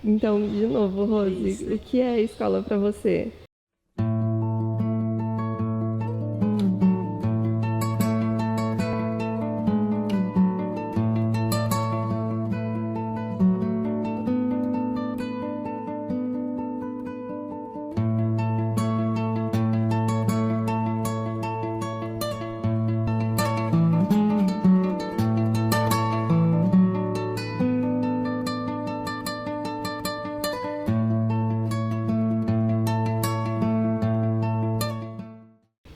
Então, de novo, Rose, Isso. o que é a escola para você?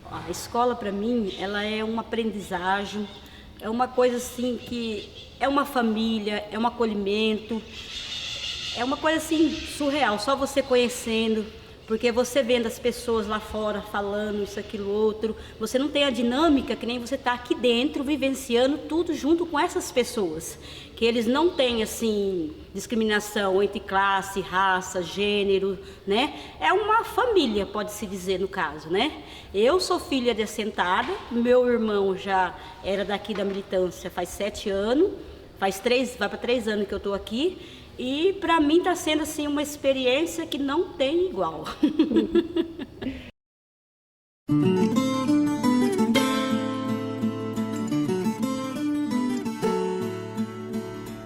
A escola para mim, ela é uma aprendizagem, é uma coisa assim que é uma família, é um acolhimento, é uma coisa assim surreal, só você conhecendo, porque você vendo as pessoas lá fora falando isso, aquilo, outro, você não tem a dinâmica que nem você está aqui dentro vivenciando tudo junto com essas pessoas, que eles não têm assim discriminação entre classe, raça, gênero, né? É uma família, pode-se dizer no caso, né? Eu sou filha de assentada, meu irmão já era daqui da militância faz 7 anos, vai para 3 anos que eu estou aqui. E para mim está sendo assim uma experiência que não tem igual.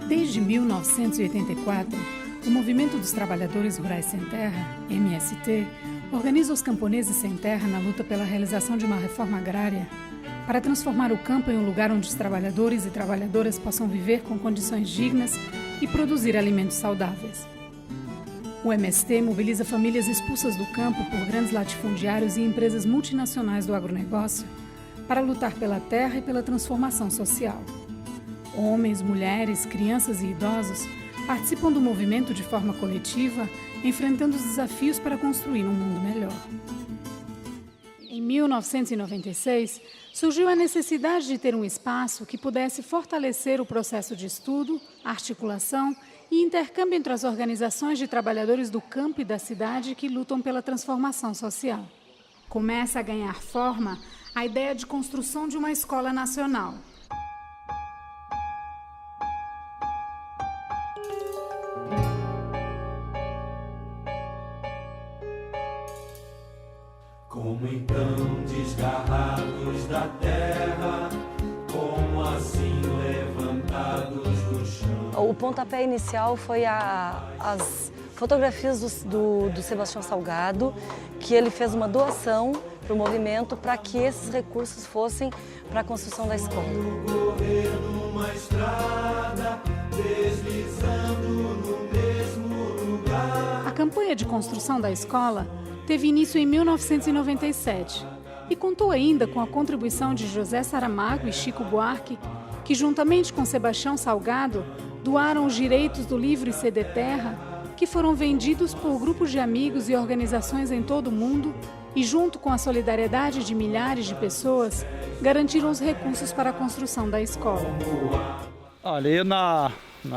Desde 1984, o Movimento dos Trabalhadores Rurais Sem Terra, MST, organiza os camponeses sem terra na luta pela realização de uma reforma agrária para transformar o campo em um lugar onde os trabalhadores e trabalhadoras possam viver com condições dignas e produzir alimentos saudáveis. O MST mobiliza famílias expulsas do campo por grandes latifundiários e empresas multinacionais do agronegócio para lutar pela terra e pela transformação social. Homens, mulheres, crianças e idosos participam do movimento de forma coletiva, enfrentando os desafios para construir um mundo melhor. Em 1996, surgiu a necessidade de ter um espaço que pudesse fortalecer o processo de estudo, articulação e intercâmbio entre as organizações de trabalhadores do campo e da cidade que lutam pela transformação social. Começa a ganhar forma a ideia de construção de uma escola nacional. Como então desgarrados da terra, como assim levantados do chão? O pontapé inicial foi as fotografias do Sebastião Salgado, que ele fez uma doação para o movimento para que esses recursos fossem para a construção da escola. Correr numa estrada, deslizando no mesmo lugar. A campanha de construção da escola teve início em 1997 e contou ainda com a contribuição de José Saramago e Chico Buarque, que juntamente com Sebastião Salgado doaram os direitos do livro e CD Terra, que foram vendidos por grupos de amigos e organizações em todo o mundo e, junto com a solidariedade de milhares de pessoas, garantiram os recursos para a construção da escola. Olha, eu na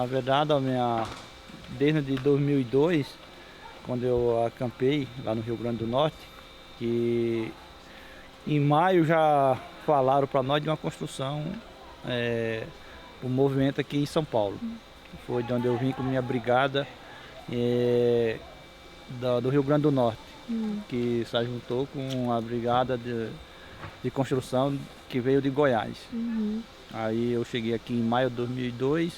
verdade, desde 2002, quando eu acampei lá no Rio Grande do Norte, que em maio já falaram para nós de uma construção, um movimento aqui em São Paulo. Foi de onde eu vim com minha brigada do Rio Grande do Norte, que se juntou com a brigada de construção que veio de Goiás. Aí eu cheguei aqui em maio de 2002,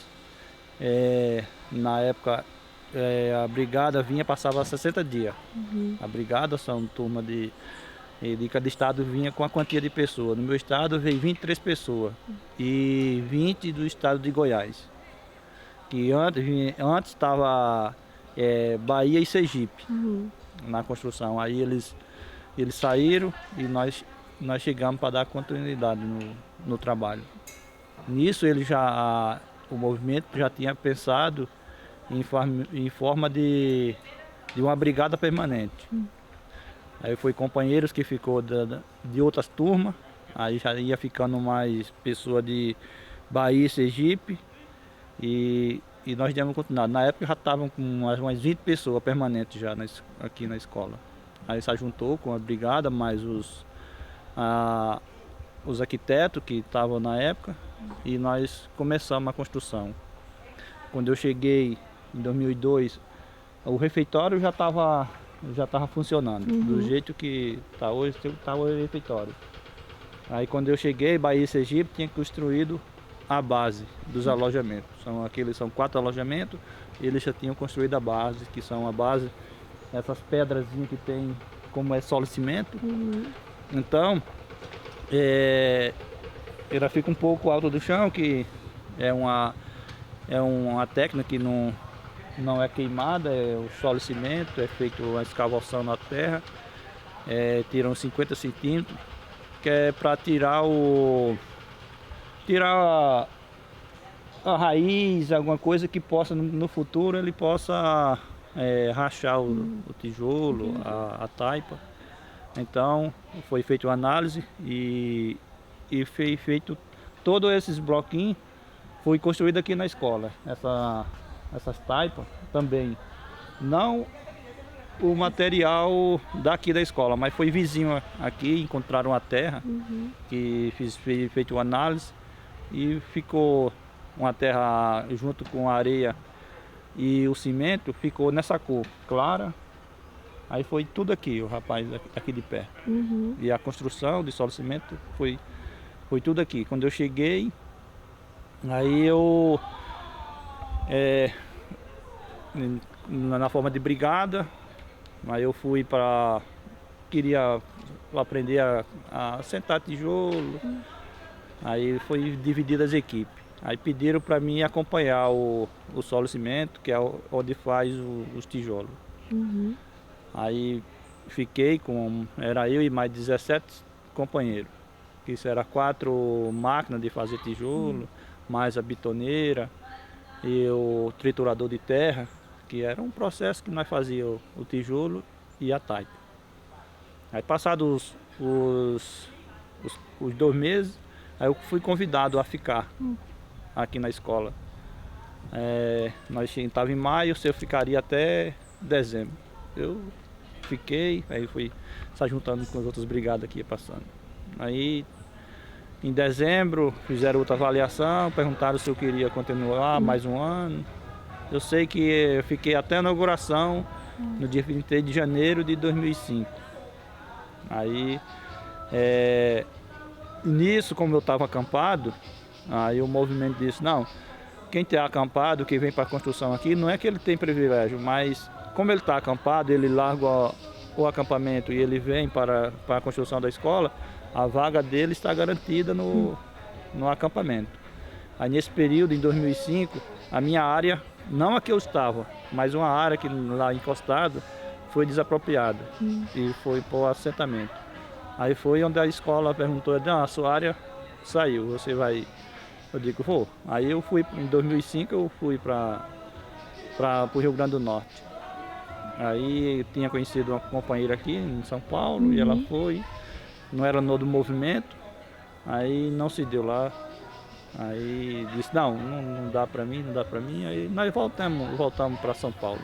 na época a brigada passava 60 dias. A brigada são turma de cada estado vinha com a quantia de pessoas. No meu estado veio 23 pessoas e 20 do estado de Goiás. Que antes estava Bahia e Sergipe na construção. Aí eles saíram e nós chegamos para dar continuidade no trabalho. Nisso o movimento já tinha pensado em forma de uma brigada permanente. Aí foi companheiros que ficou de outras turmas, aí já ia ficando mais pessoa de Bahia e Sergipe, e nós demos continuidade. Na época já estavam com umas 20 pessoas permanentes já aqui na escola. Aí se juntou com a brigada, mais os arquitetos que estavam na época, e nós começamos a construção. Quando eu cheguei em 2002, o refeitório já estava funcionando, do jeito que está hoje, estava o refeitório. Aí quando eu cheguei, Bahia e Sergipe tinha construído a base dos alojamentos. São 4 alojamentos, eles já tinham construído a base, que são a base, essas pedrazinhas que tem, como é solo e cimento. Então, ela fica um pouco alto do chão, que é uma técnica que não é queimada, é o solo e cimento, é feito uma escavação na terra, tiram 50 centímetros, que é para tirar a raiz, alguma coisa que possa no futuro ele possa rachar o tijolo, a taipa. Então foi feita uma análise e foi feito todos esses bloquinhos, foi construído aqui na escola. Essas taipas também, não o material daqui da escola, mas foi vizinho aqui, encontraram a terra, que foi feito uma análise e ficou uma terra junto com a areia e o cimento, ficou nessa cor clara. Aí foi tudo aqui, o rapaz aqui de perto. E a construção de solo e cimento foi tudo aqui. Quando eu cheguei, aí eu na forma de brigada, aí eu fui queria aprender a sentar tijolo, aí foi dividida as equipes. Aí pediram para mim acompanhar o solo e cimento, que é onde faz os tijolos. Aí fiquei era eu e mais 17 companheiros, que isso era 4 máquinas de fazer tijolo, mais a bitoneira e o triturador de terra, que era um processo que nós fazíamos o tijolo e a taipa. Aí passados os 2 meses, aí eu fui convidado a ficar aqui na escola. Nós estávamos em maio, eu ficaria até dezembro. Eu fiquei, aí fui se juntando com as outras brigadas que ia passando. Aí em dezembro fizeram outra avaliação, perguntaram se eu queria continuar mais um ano. Eu sei que eu fiquei até a inauguração, no dia 23 de janeiro de 2005. Aí, nisso, como eu estava acampado, aí o movimento disse, não, quem está acampado, que vem para a construção aqui, não é que ele tem privilégio, mas como ele está acampado, ele larga o acampamento e ele vem para a construção da escola, a vaga dele está garantida no acampamento. Aí nesse período, em 2005, a minha área, não a que eu estava, mas uma área que lá encostado, foi desapropriada e foi para o assentamento. Aí foi onde a escola perguntou, não, a sua área saiu, você vai... Eu digo, vou. Aí eu fui, em 2005 eu fui para o Rio Grande do Norte. Aí eu tinha conhecido uma companheira aqui em São Paulo e ela foi, não era no do movimento, aí não se deu lá. Aí disse, não dá para mim, aí nós voltamos para São Paulo.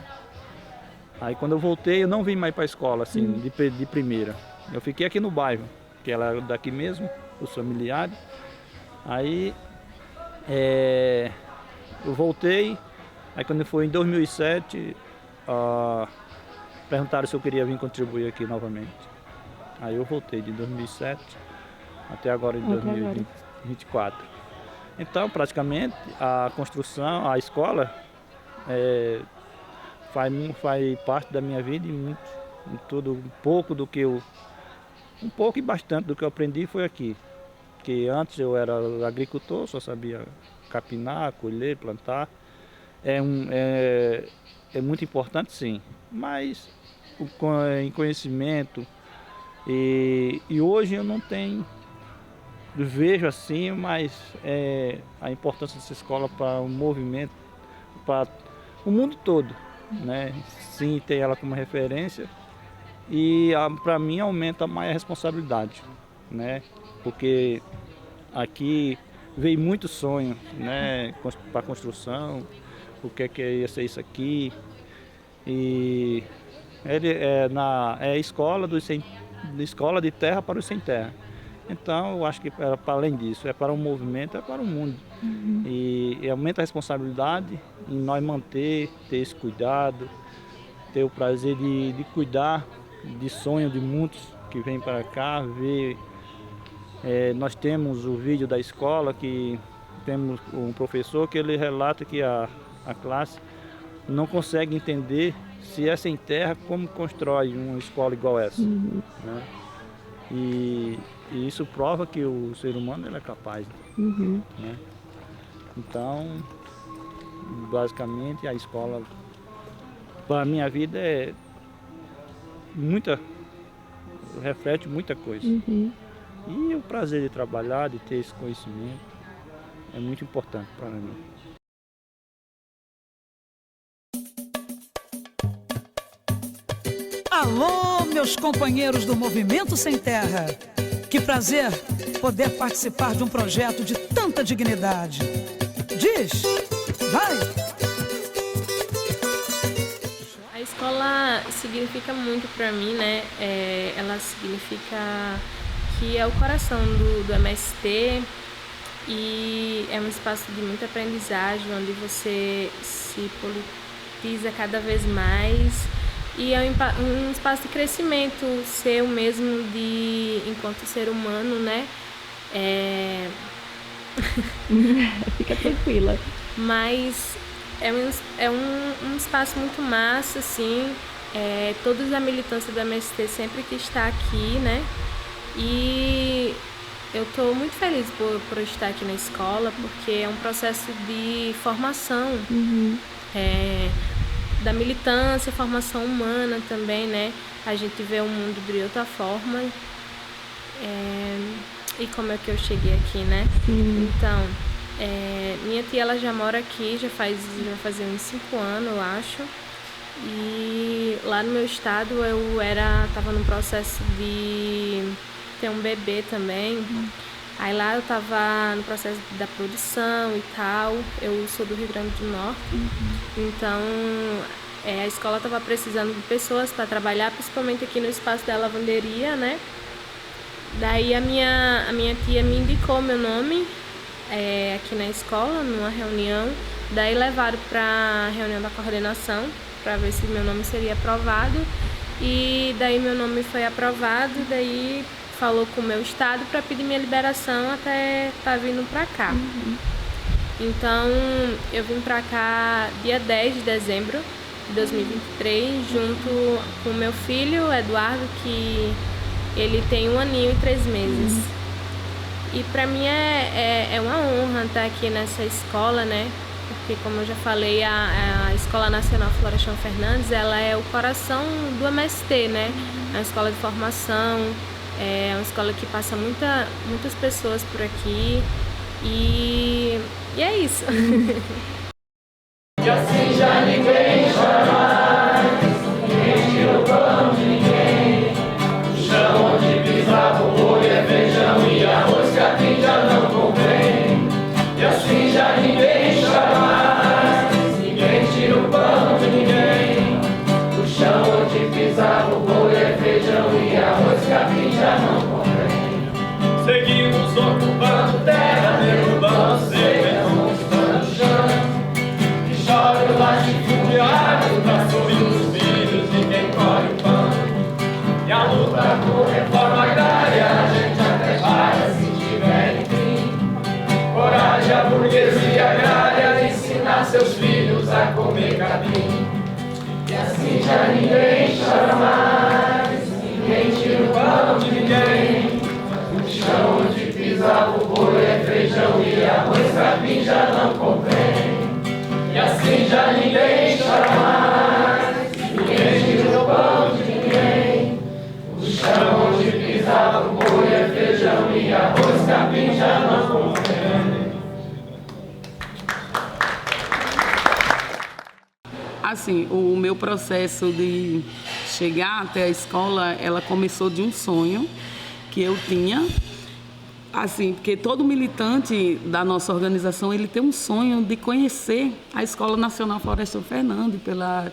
Aí quando eu voltei, eu não vim mais para a escola, assim, de primeira. Eu fiquei aqui no bairro, que ela era daqui mesmo, os familiares. Aí eu voltei, aí quando foi em 2007, perguntaram se eu queria vir contribuir aqui novamente. Aí eu voltei de 2007 até agora em 2024. Então, praticamente, a construção, a escola faz parte da minha vida e um pouco e bastante do que eu aprendi foi aqui. Porque antes eu era agricultor, só sabia capinar, colher, plantar. É muito importante, sim, mas em conhecimento e hoje eu não tenho, vejo assim, mas a importância dessa escola para o movimento, para o mundo todo, né? Sim, tem ela como referência e para mim aumenta mais a responsabilidade, né? Porque aqui veio muito sonho, né, para a construção, o que ia ser isso aqui. E ele é escola de terra para os sem terra. Então eu acho que para além disso, é para o movimento, é para o mundo. E aumenta a responsabilidade em nós ter esse cuidado, ter o prazer de cuidar de sonho de muitos que vêm para cá ver. Nós temos o vídeo da escola, que temos um professor que ele relata que a classe não consegue entender, se é sem terra, como constrói uma escola igual essa. Né? E isso prova que o ser humano ele é capaz. Né? Então, basicamente, a escola, para a minha vida, reflete muita coisa. E o prazer de trabalhar, de ter esse conhecimento, é muito importante para mim. Alô, meus companheiros do Movimento Sem Terra. Que prazer poder participar de um projeto de tanta dignidade. Diz, vai! A escola significa muito para mim, né? Ela significa que é o coração do MST e é um espaço de muita aprendizagem, onde você se politiza cada vez mais. E é um espaço de crescimento, seu mesmo enquanto ser humano, né? Fica tranquila. Mas é um espaço muito massa, assim. Todos a militância do MST sempre que está aqui, né? E eu estou muito feliz por estar aqui na escola, porque é um processo de formação. Da militância, formação humana também, né? A gente vê o mundo de outra forma. E como é que eu cheguei aqui, né? Então, minha tia, ela já mora aqui, já fazia uns 5 anos, eu acho. E lá no meu estado eu tava num processo de ter um bebê também. Aí lá eu tava no processo da produção e tal. Eu sou do Rio Grande do Norte. Então a escola tava precisando de pessoas para trabalhar, principalmente aqui no espaço da lavanderia, né? Daí a minha tia me indicou meu nome aqui na escola, numa reunião. Daí levaram para a reunião da coordenação para ver se meu nome seria aprovado. E daí meu nome foi aprovado, daí falou com o meu estado para pedir minha liberação até estar vindo para cá. Então eu vim para cá dia 10 de dezembro de 2023, junto com o meu filho, Eduardo, que ele tem 1 aninho e 3 meses. E para mim é uma honra estar aqui nessa escola, né? Porque, como eu já falei, a Escola Nacional Florestan Fernandes, ela é o coração do MST, né? É uma escola de formação, é uma escola que passa muitas pessoas por aqui e é isso. E assim já ninguém chora mais, ninguém tira o pão de ninguém. O chão onde pisava o boi é feijão e arroz, capim já não convém. E assim já ninguém chora mais, ninguém tira o pão de ninguém. O chão onde pisava o boi é feijão e arroz, capim já não convém. Seguimos ocupando terra, derrubando cerca, conquistando chão. Chora o latifundiário pra sorrir os filhos de quem colhe o pão. E a luta por reforma agrária a gente até para se tiver enfim. Coragem a burguesia agrária de ensinar seus filhos a comer capim. E assim já ninguém chora mais, ninguém tira o pão de ninguém. O chão onde pisava o boi é feijão e arroz, capim já não convém. E assim já ninguém chora mais, ninguém tira o pão de ninguém. O chão onde pisava o boi é feijão e arroz, capim já não convém. Assim, o meu processo de chegar até a escola, ela começou de um sonho que eu tinha. Assim, porque todo militante da nossa organização, ele tem um sonho de conhecer a Escola Nacional Florestan Fernandes pela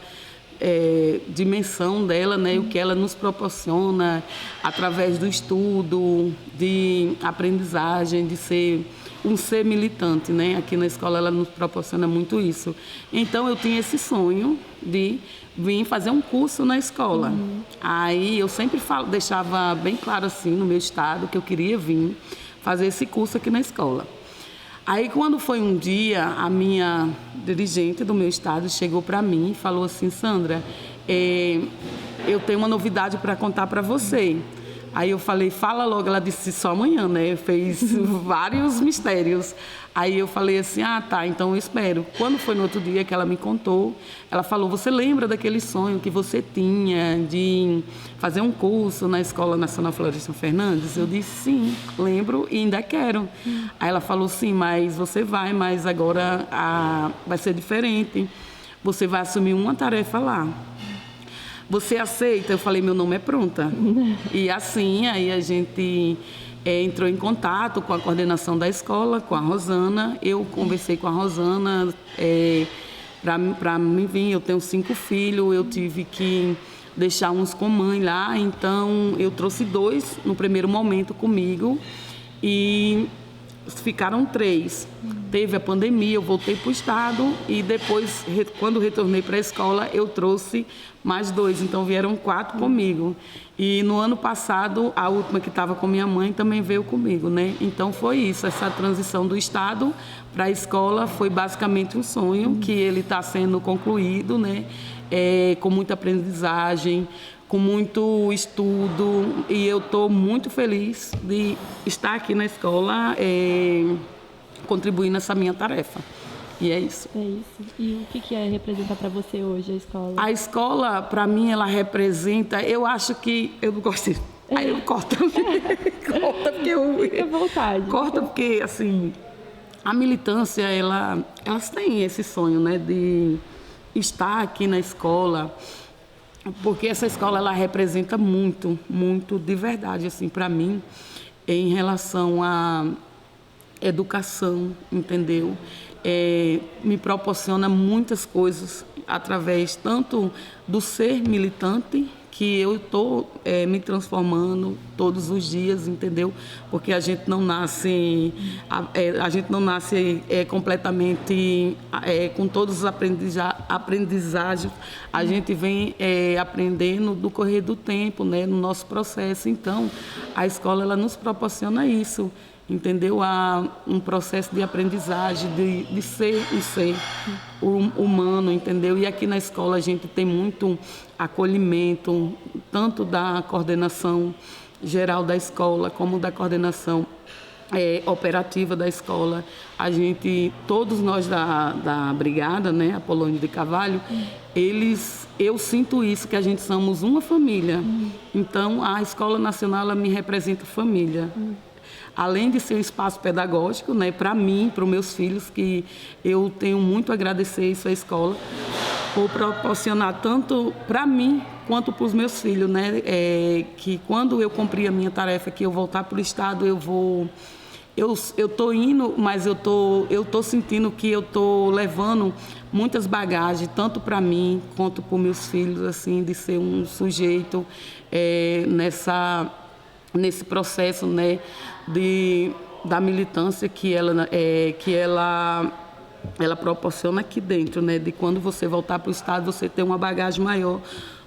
dimensão dela, né, o que ela nos proporciona através do estudo, de aprendizagem, de ser um ser militante, né? Aqui na escola ela nos proporciona muito isso. Então eu tinha esse sonho de vir fazer um curso na escola. Aí eu sempre deixava bem claro assim no meu estado que eu queria vir fazer esse curso aqui na escola. Aí quando foi um dia, a minha dirigente do meu estado chegou para mim e falou assim: Sandra, eu tenho uma novidade para contar para você. Aí eu falei, fala logo. Ela disse, só amanhã, né? Fez vários mistérios. Aí eu falei assim, tá, então eu espero. Quando foi no outro dia que ela me contou, ela falou, você lembra daquele sonho que você tinha de fazer um curso na Escola Nacional Florestan Fernandes? Eu disse, sim, lembro e ainda quero. Aí ela falou, sim, mas você vai, mas agora vai ser diferente. Você vai assumir uma tarefa lá. Você aceita? Eu falei, meu nome é pronta. E assim, aí a gente entrou em contato com a coordenação da escola, com a Rosana. Eu conversei com a Rosana para mim vir. Eu tenho 5 filhos, eu tive que deixar uns com mãe lá. Então, eu trouxe 2 no primeiro momento comigo e ficaram 3. Teve a pandemia, eu voltei para o estado e depois, quando retornei para a escola, eu trouxe mais 2, então vieram 4 comigo. E no ano passado, a última que estava com minha mãe também veio comigo, né? Então foi isso, essa transição do estado para a escola foi basicamente um sonho que ele está sendo concluído, né? Com muita aprendizagem, com muito estudo, e eu estou muito feliz de estar aqui na escola contribuindo nessa minha tarefa. E é isso. É isso. E o que representa para você hoje a escola? A escola, para mim, ela representa, eu acho que, eu não gosto de... Aí eu corto. Corta porque eu... Fica à vontade. Corta porque, assim, a militância, elas têm esse sonho, né, de estar aqui na escola, porque essa escola, ela representa muito, muito de verdade, assim, para mim, em relação à educação, entendeu? Me proporciona muitas coisas através tanto do ser militante, que eu estou me transformando todos os dias, entendeu? Porque a gente não nasce, completamente com todos os aprendizagens, a gente vem aprendendo do correr do tempo, né, no nosso processo. Então, a escola ela nos proporciona isso, entendeu? Há um processo de aprendizagem, de ser um ser humano, entendeu? E aqui na escola a gente tem muito acolhimento, tanto da coordenação geral da escola, como da coordenação operativa da escola. A gente, todos nós da brigada, né, Apolônio de Carvalho, eu sinto isso, que a gente somos uma família. Então, a Escola Nacional, ela me representa família. Além de ser um espaço pedagógico, né, para mim, para os meus filhos, que eu tenho muito a agradecer isso à escola, por proporcionar tanto para mim quanto para os meus filhos, né, que quando eu cumprir a minha tarefa, que eu voltar para o estado, eu estou indo, mas eu tô sentindo que eu estou levando muitas bagagens, tanto para mim quanto para os meus filhos, assim, de ser um sujeito nesse processo, né, da militância que ela proporciona aqui dentro, né, de quando você voltar para o estado, você ter uma bagagem maior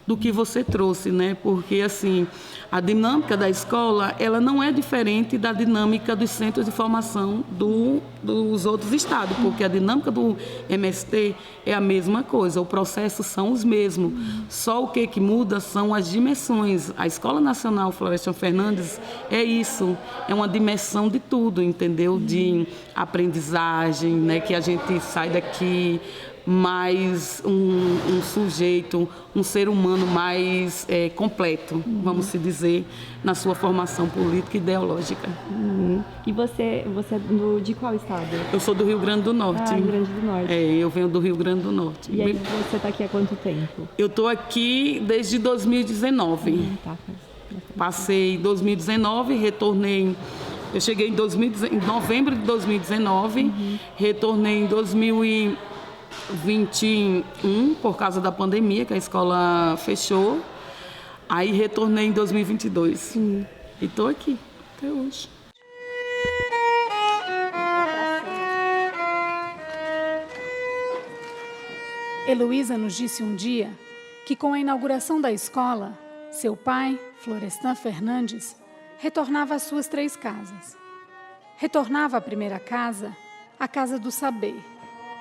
do que você trouxe, né? Porque, assim, a dinâmica da escola, ela não é diferente da dinâmica dos centros de formação dos outros estados, porque a dinâmica do MST é a mesma coisa, o processo são os mesmos, só o que muda são as dimensões. A Escola Nacional Florestan Fernandes é isso, é uma dimensão de tudo, entendeu? De aprendizagem, né? Que a gente sai daqui mais um sujeito, um ser humano mais completo, vamos se dizer, na sua formação política e ideológica. E você é de qual estado? Eu sou do Rio Grande do Norte. Rio Grande do Norte. Eu venho do Rio Grande do Norte. E aí você está aqui há quanto tempo? Eu estou aqui desde 2019. Passei 2019, retornei. Eu cheguei em novembro de 2019, retornei em 2021 por causa da pandemia, que a escola fechou. Aí retornei em 2022. E estou aqui até hoje. Heloísa nos disse um dia que, com a inauguração da escola, seu pai, Florestan Fernandes, retornava às suas 3 casas. Retornava à primeira casa, a casa do saber.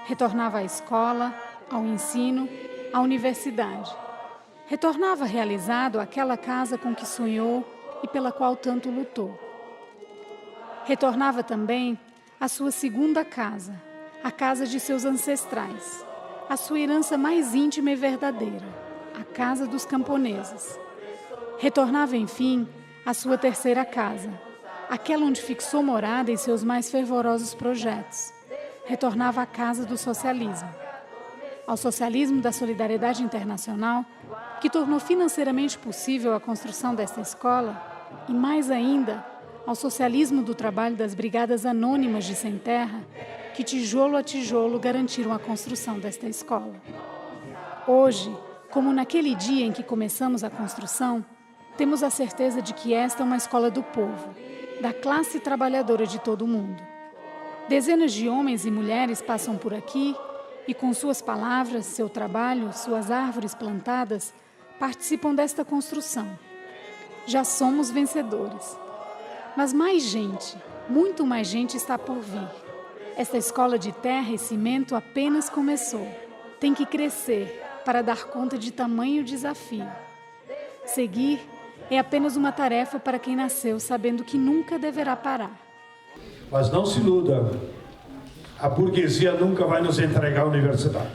Retornava à escola, ao ensino, à universidade. Retornava realizado àquela casa com que sonhou e pela qual tanto lutou. Retornava também à sua segunda casa, a casa de seus ancestrais, a sua herança mais íntima e verdadeira, a casa dos camponeses. Retornava, enfim, à sua terceira casa, aquela onde fixou morada em seus mais fervorosos projetos. Retornava à casa do socialismo. Ao socialismo da solidariedade internacional, que tornou financeiramente possível a construção desta escola, e mais ainda, ao socialismo do trabalho das brigadas anônimas de sem terra, que tijolo a tijolo garantiram a construção desta escola. Hoje, como naquele dia em que começamos a construção, temos a certeza de que esta é uma escola do povo, da classe trabalhadora de todo o mundo. Dezenas de homens e mulheres passam por aqui e, com suas palavras, seu trabalho, suas árvores plantadas, participam desta construção. Já somos vencedores. Mas mais gente, muito mais gente está por vir. Esta escola de terra e cimento apenas começou. Tem que crescer para dar conta de tamanho desafio. Seguir é apenas uma tarefa para quem nasceu sabendo que nunca deverá parar. Mas não se iluda, a burguesia nunca vai nos entregar a universidade.